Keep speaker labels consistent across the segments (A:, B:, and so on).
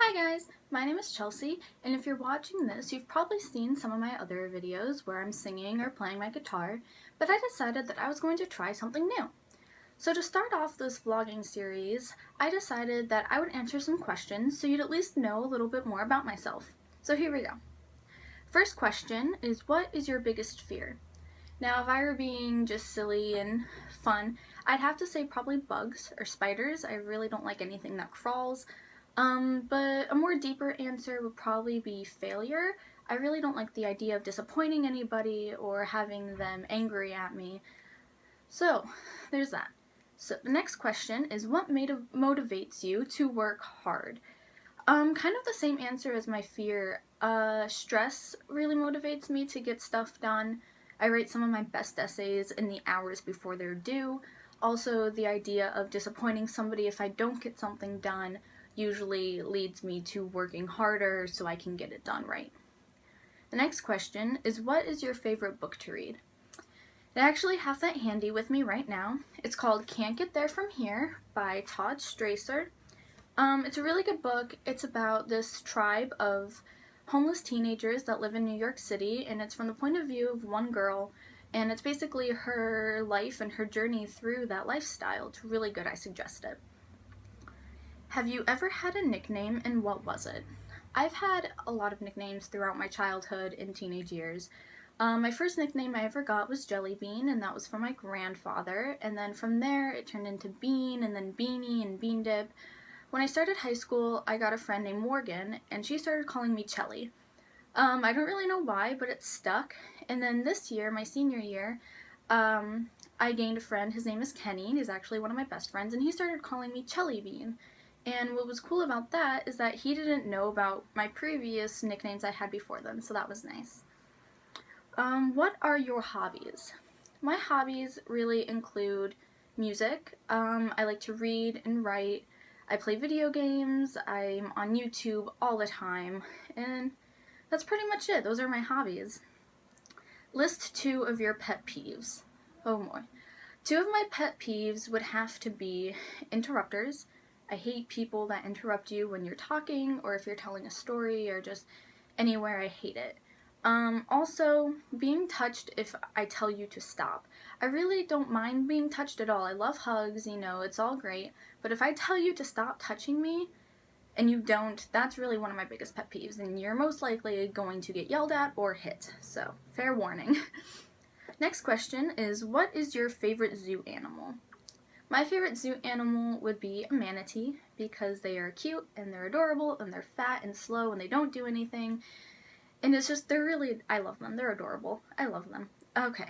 A: Hi guys, my name is Chelsea, and if you're watching this, you've probably seen some of my other videos where I'm singing or playing my guitar, but I decided that I was going to try something new. So to start off this vlogging series, I decided that I would answer some questions so you'd at least know a little bit more about myself. So here we go. First question is, what is your biggest fear? Now, if I were being just silly and fun, I'd have to say probably bugs or spiders. I really don't like anything that crawls. But a more deeper answer would probably be failure. I really don't like the idea of disappointing anybody or having them angry at me. So, there's that. So, the next question is, what motivates you to work hard? Kind of the same answer as my fear. Stress really motivates me to get stuff done. I write some of my best essays in the hours before they're due. Also, the idea of disappointing somebody if I don't get something done usually leads me to working harder so I can get it done right. The next question is, what is your favorite book to read? I actually have that handy with me right now. It's called Can't Get There From Here by Todd Strasser. It's a really good book. It's about this tribe of homeless teenagers that live in New York City, and it's from the point of view of one girl, and it's basically her life and her journey through that lifestyle. It's really good. I suggest it. Have you ever had a nickname, and what was it? I've had a lot of nicknames throughout my childhood and teenage years. My first nickname I ever got was Jelly Bean, and that was from my grandfather, and then from there it turned into Bean, and then Beanie, and Bean Dip. When I started high school, I got a friend named Morgan, and she started calling me Chelly. I don't really know why, but it stuck. And then this year, my senior year, I gained a friend. His name is Kenny. He's actually one of my best friends, and he started calling me Chelly Bean. And what was cool about that is that he didn't know about my previous nicknames I had before then, so that was nice. What are your hobbies? My hobbies really include music. I like to read and write. I play video games, I'm on YouTube all the time, and that's pretty much it. Those are my hobbies. List 2 of your pet peeves. Oh boy. 2 of my pet peeves would have to be interrupters. I hate people that interrupt you when you're talking, or if you're telling a story, or just anywhere. I hate it. Also, being touched if I tell you to stop. I really don't mind being touched at all. I love hugs, it's all great. But if I tell you to stop touching me, and you don't, that's really one of my biggest pet peeves, and you're most likely going to get yelled at or hit. So, fair warning. Next question is, what is your favorite zoo animal? My favorite zoo animal would be a manatee, because they are cute, and they're adorable, and they're fat and slow, and they don't do anything. And it's just, I love them. They're adorable. I love them. Okay.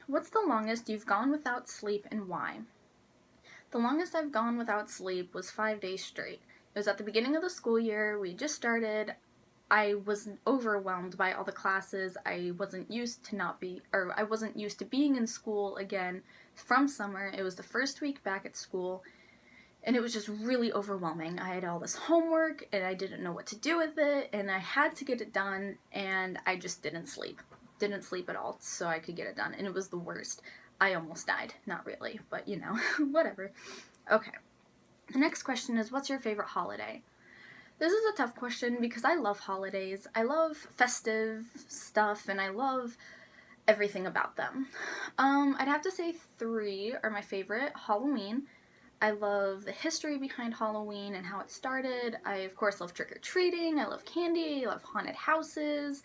A: What's the longest you've gone without sleep and why? The longest I've gone without sleep was 5 days straight. It was at the beginning of the school year. We just started. I was overwhelmed by all the classes. I wasn't used to being in school again from summer. It was the first week back at school. And it was just really overwhelming. I had all this homework, and I didn't know what to do with it, and I had to get it done, and I just didn't sleep. Didn't sleep at all, so I could get it done, and it was the worst. I almost died. Not really, but whatever. Okay. The next question is, what's your favorite holiday? This is a tough question because I love holidays. I love festive stuff, and I love everything about them. I'd have to say 3 are my favorite. Halloween. I love the history behind Halloween and how it started. I, of course, love trick-or-treating. I love candy. I love haunted houses,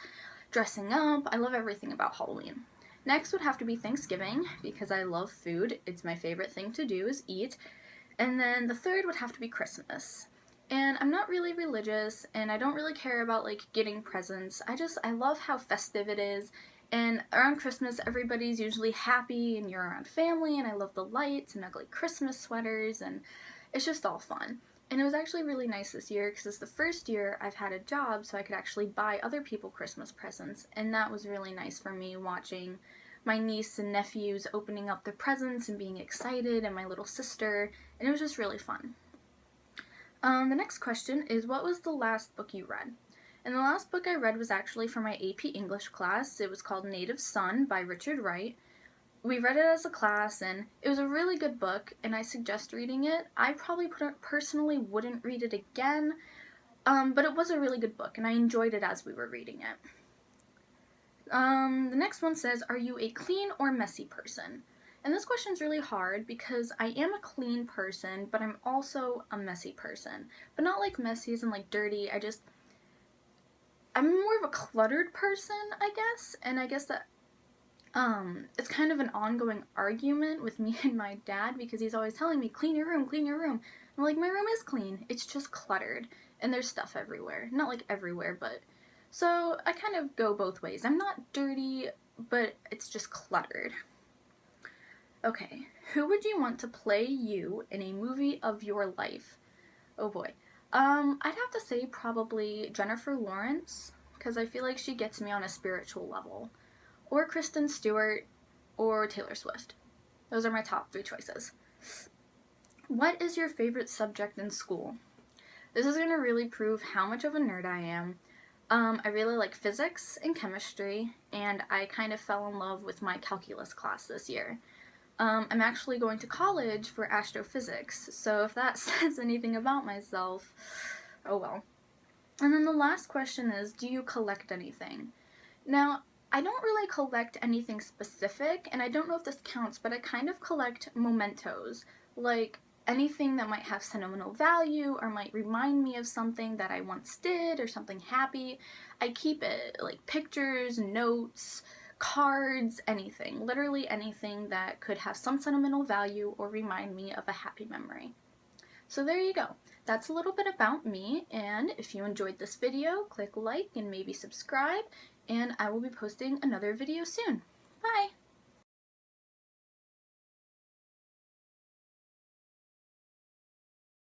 A: dressing up. I love everything about Halloween. Next would have to be Thanksgiving, because I love food. It's my favorite thing to do is eat. And then the third would have to be Christmas. And I'm not really religious, and I don't really care about, getting presents. I love how festive it is. And around Christmas, everybody's usually happy, and you're around family, and I love the lights and ugly Christmas sweaters, and it's just all fun. And it was actually really nice this year, because it's the first year I've had a job, so I could actually buy other people Christmas presents, and that was really nice for me, watching my niece and nephews opening up their presents and being excited, and my little sister, and it was just really fun. The next question is, what was the last book you read? And the last book I read was actually for my AP English class. It was called Native Son by Richard Wright. we read it as a class, and it was a really good book, and I suggest reading it. I probably personally wouldn't read it again, but it was a really good book, and I enjoyed it as we were reading it. The next one says, are you a clean or messy person? And this question is really hard because I am a clean person, but I'm also a messy person. But not like messy as in like dirty, I'm more of a cluttered person, I guess, and I guess that it's kind of an ongoing argument with me and my dad because he's always telling me, clean your room, clean your room. I'm like, my room is clean, it's just cluttered, and there's stuff everywhere. Not like everywhere, but... So I kind of go both ways. I'm not dirty, but it's just cluttered. Okay, who would you want to play you in a movie of your life? Oh boy. I'd have to say probably Jennifer Lawrence, because I feel like she gets me on a spiritual level. Or Kristen Stewart, or Taylor Swift. Those are my top 3 choices. What is your favorite subject in school? This is going to really prove how much of a nerd I am. I really like physics and chemistry, and I kind of fell in love with my calculus class this year. I'm actually going to college for astrophysics, so if that says anything about myself, oh well. And then the last question is, do you collect anything? Now, I don't really collect anything specific, and I don't know if this counts, but I kind of collect mementos, like anything that might have sentimental value or might remind me of something that I once did or something happy. I keep it, like pictures, notes, cards, anything. Literally anything that could have some sentimental value or remind me of a happy memory. So there you go. That's a little bit about me, and if you enjoyed this video, click like and maybe subscribe, and I will be posting another video soon. Bye!